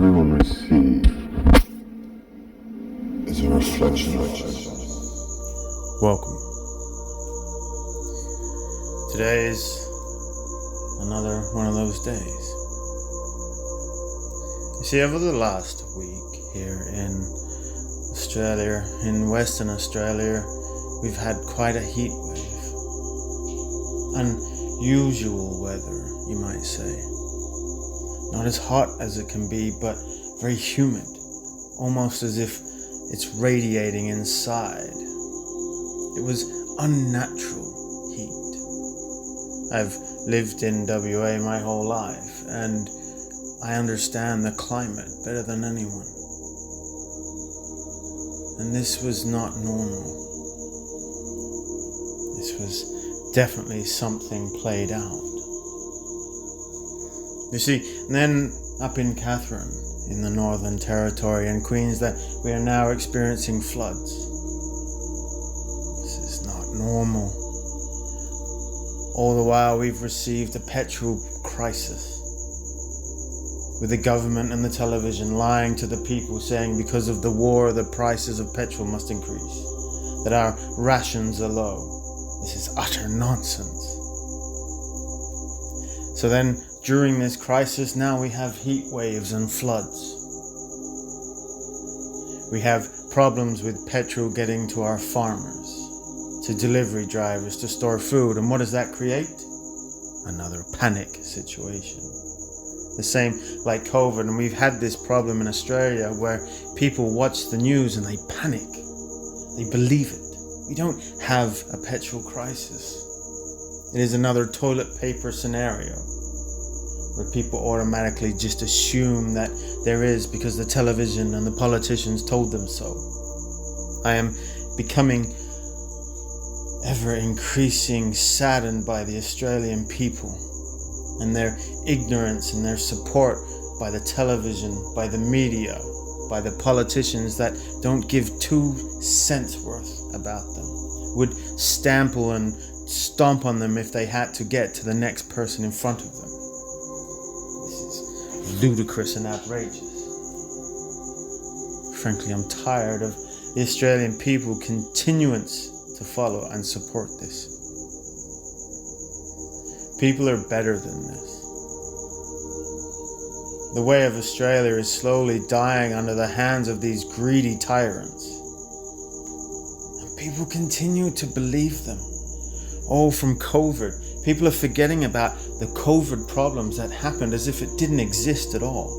everyone receive is a reflection of Welcome. Today is another one of those days. You see, over the last week here in Australia, in Western Australia, we've had quite a heat wave. Unusual weather, you might say. Not as hot as it can be, but very humid, almost as if it's radiating inside. It was unnatural heat. I've lived in WA my whole life, and I understand the climate better than anyone. And this was not normal. This was definitely something played out. You see, then up in Katherine, in the Northern Territory and Queensland, we are now experiencing floods. This is not normal. All the while we've received a petrol crisis, with the government and the television lying to the people, saying because of the war the prices of petrol must increase, that our rations are low. This is utter nonsense. So then, during this crisis, now we have heat waves and floods. We have problems with petrol getting to our farmers, to delivery drivers, to store food. And what does that create? Another panic situation. The same like COVID. And we've had this problem in Australia where people watch the news and they panic. They believe it. We don't have a petrol crisis. It is another toilet paper scenario, where people automatically just assume that there is because the television and the politicians told them so. I am becoming ever increasing saddened by the Australian people and their ignorance and their support by the television, by the media, by the politicians that don't give 2 cents worth about them, would stample and stomp on them if they had to get to the next person in front of them. Ludicrous and outrageous. Frankly, I'm tired of the Australian people continuance to follow and support this. People are better than this. The way of Australia is slowly dying under the hands of these greedy tyrants. And people continue to believe them. Oh, from COVID. People are forgetting about the COVID problems that happened as if it didn't exist at all.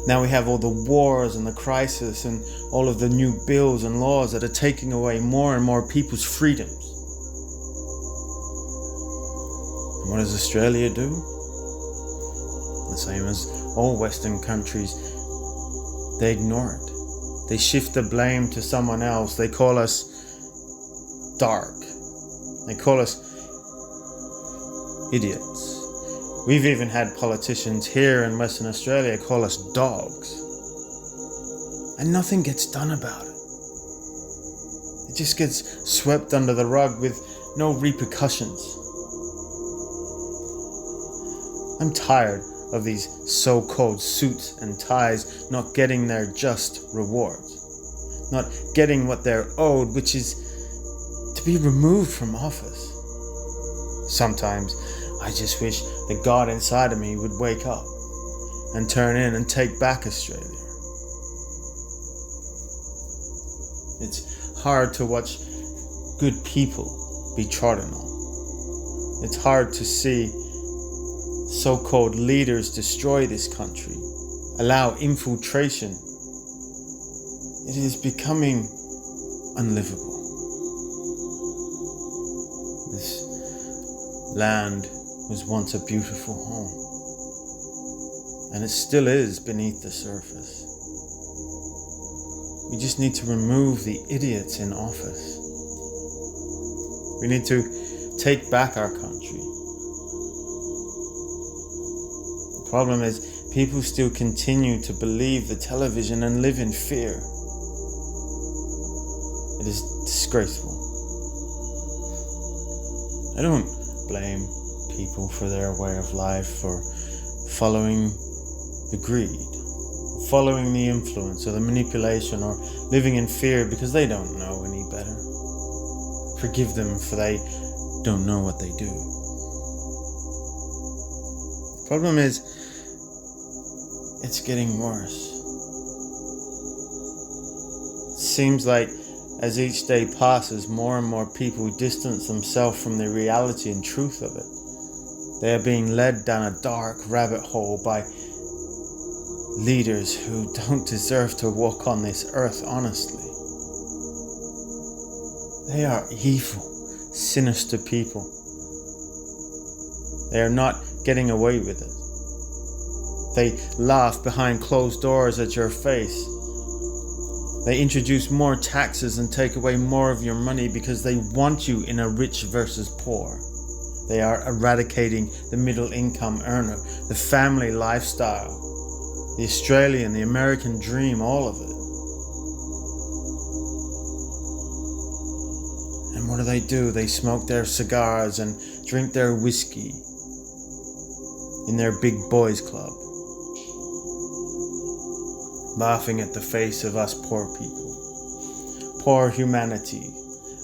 Now we have all the wars and the crisis and all of the new bills and laws that are taking away more and more people's freedoms. And what does Australia do? The same as all Western countries. They ignore it. They shift the blame to someone else. They call us dark. They call us idiots. We've even had politicians here in Western Australia call us dogs. And nothing gets done about it. It just gets swept under the rug with no repercussions. I'm tired of these so-called suits and ties not getting their just rewards. Not getting what they're owed, which is to be removed from office. Sometimes I just wish the God inside of me would wake up and turn in and take back Australia. It's hard to watch good people be trodden on. It's hard to see so-called leaders destroy this country, allow infiltration. It is becoming unlivable. This land was once a beautiful home, and it still is beneath the surface. We just need to remove the idiots in office. We need to take back our country. The problem is people still continue to believe the television and live in fear. It is disgraceful. I don't blame people for their way of life, for following the greed. following the influence or the manipulation, or living in fear because they don't know any better. Forgive them, for they don't know what they do. Problem is, it's getting worse. It seems like as each day passes, more and more people distance themselves from the reality and truth of it. They are being led down a dark rabbit hole by leaders who don't deserve to walk on this earth honestly. They are evil, sinister people. They are not getting away with it. They laugh behind closed doors at your face. They introduce more taxes and take away more of your money because they want you in a rich versus poor. They are eradicating the middle income earner, the family lifestyle, the Australian, the American dream, all of it. And what do? They smoke their cigars and drink their whiskey in their big boys club, laughing at the face of us poor people, poor humanity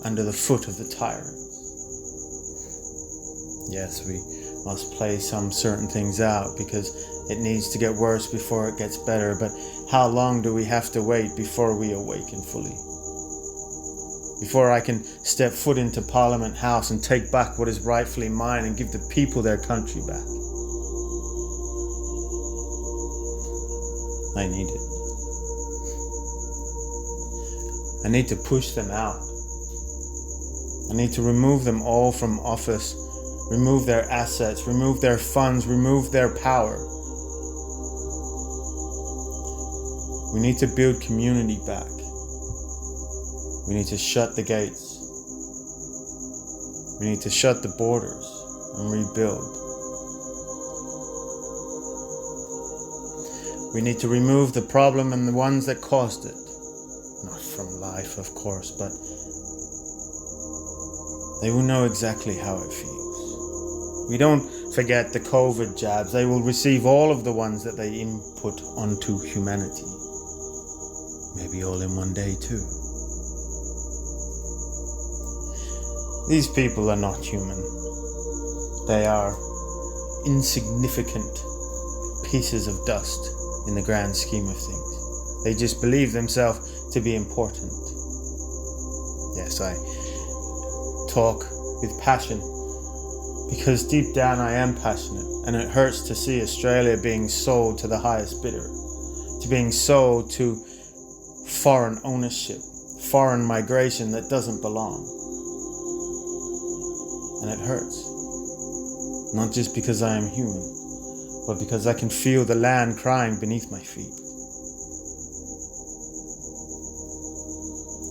under the foot of the tyrant. Yes, we must play some certain things out because it needs to get worse before it gets better, but how long do we have to wait before we awaken fully? Before I can step foot into Parliament House and take back what is rightfully mine and give the people their country back? I need it. I need to push them out. I need to remove them all from office, remove their assets, remove their funds, remove their power. We need to build community back. We need to shut the gates. We need to shut the borders and rebuild. We need to remove the problem and the ones that caused it. Not from life, of course, but they will know exactly how it feels. We don't forget the COVID jabs. They will receive all of the ones that they input onto humanity. Maybe all in one day too. These people are not human. They are insignificant pieces of dust in the grand scheme of things. They just believe themselves to be important. Yes, I talk with passion because deep down I am passionate, and it hurts to see Australia being sold to the highest bidder, to being sold to foreign ownership, foreign migration that doesn't belong. And it hurts. Not just because I am human, but because I can feel the land crying beneath my feet.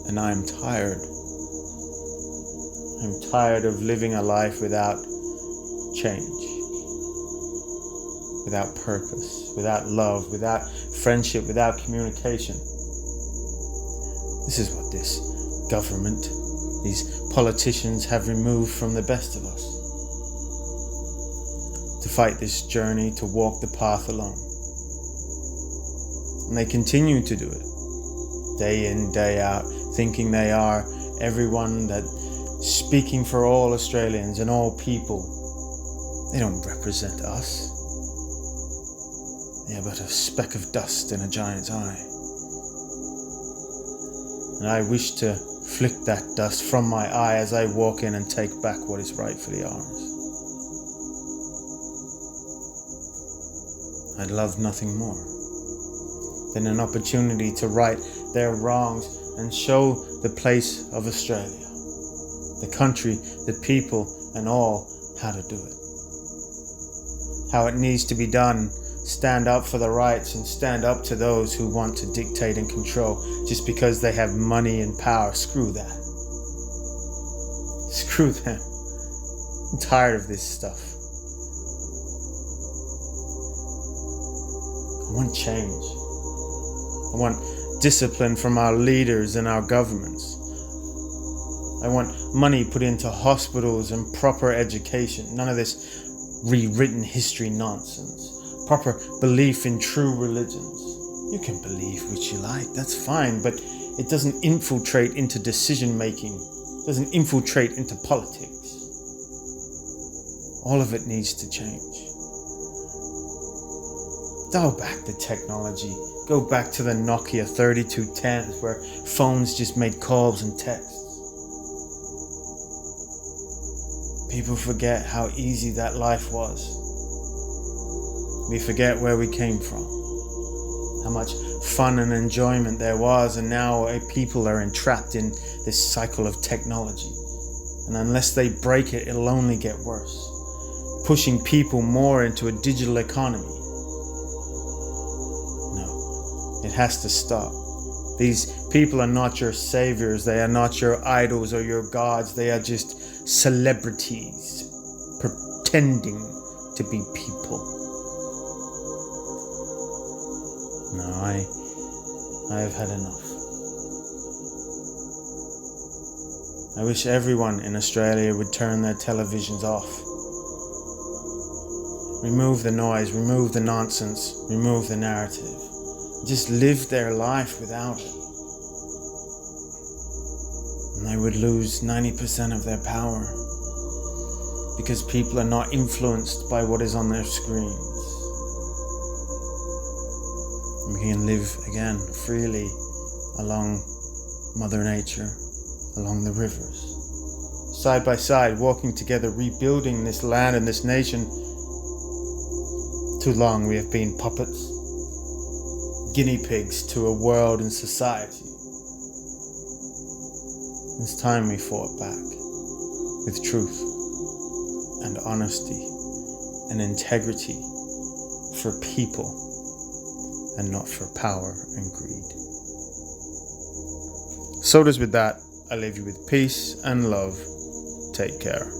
And I am tired. I'm tired of living a life without change, without purpose, without love, without friendship, without communication. This is what this government, these politicians have removed from the best of us. To fight this journey, to walk the path alone. And they continue to do it, day in, day out, thinking they are everyone, that speaking for all Australians and all people. They don't represent us. They are but a speck of dust in a giant's eye. And I wish to flick that dust from my eye as I walk in and take back what is rightfully ours. I'd love nothing more than an opportunity to right their wrongs and show the place of Australia, the country, the people, and all how to do it. How it needs to be done. Stand up for the rights and stand up to those who want to dictate and control just because they have money and power. Screw that. Screw them. I'm tired of this stuff. I want change. I want discipline from our leaders and our governments. I want money put into hospitals and proper education. None of this rewritten history nonsense. Proper belief in true religions. You can believe what you like, that's fine, but it doesn't infiltrate into decision making, doesn't infiltrate into politics. All of it needs to change. Dial back the technology. Go back to the Nokia 3210s where phones just made calls and texts. People forget how easy that life was. We forget where we came from, how much fun and enjoyment there was, and now people are entrapped in this cycle of technology. And unless they break it, it'll only get worse, pushing people more into a digital economy. No, it has to stop. These people are not your saviors, they are not your idols or your gods, they are just celebrities pretending to be people. No, I have had enough. I wish everyone in Australia would turn their televisions off. Remove the noise, remove the nonsense, remove the narrative. Just live their life without it. And they would lose 90% of their power because people are not influenced by what is on their screens. And we can live again freely along Mother Nature, along the rivers, side by side, walking together, rebuilding this land and this nation. Too long we have been puppets, guinea pigs to a world and society. It's time we fought back with truth and honesty and integrity for people and not for power and greed. So it is with that, I leave you with peace and love. Take care.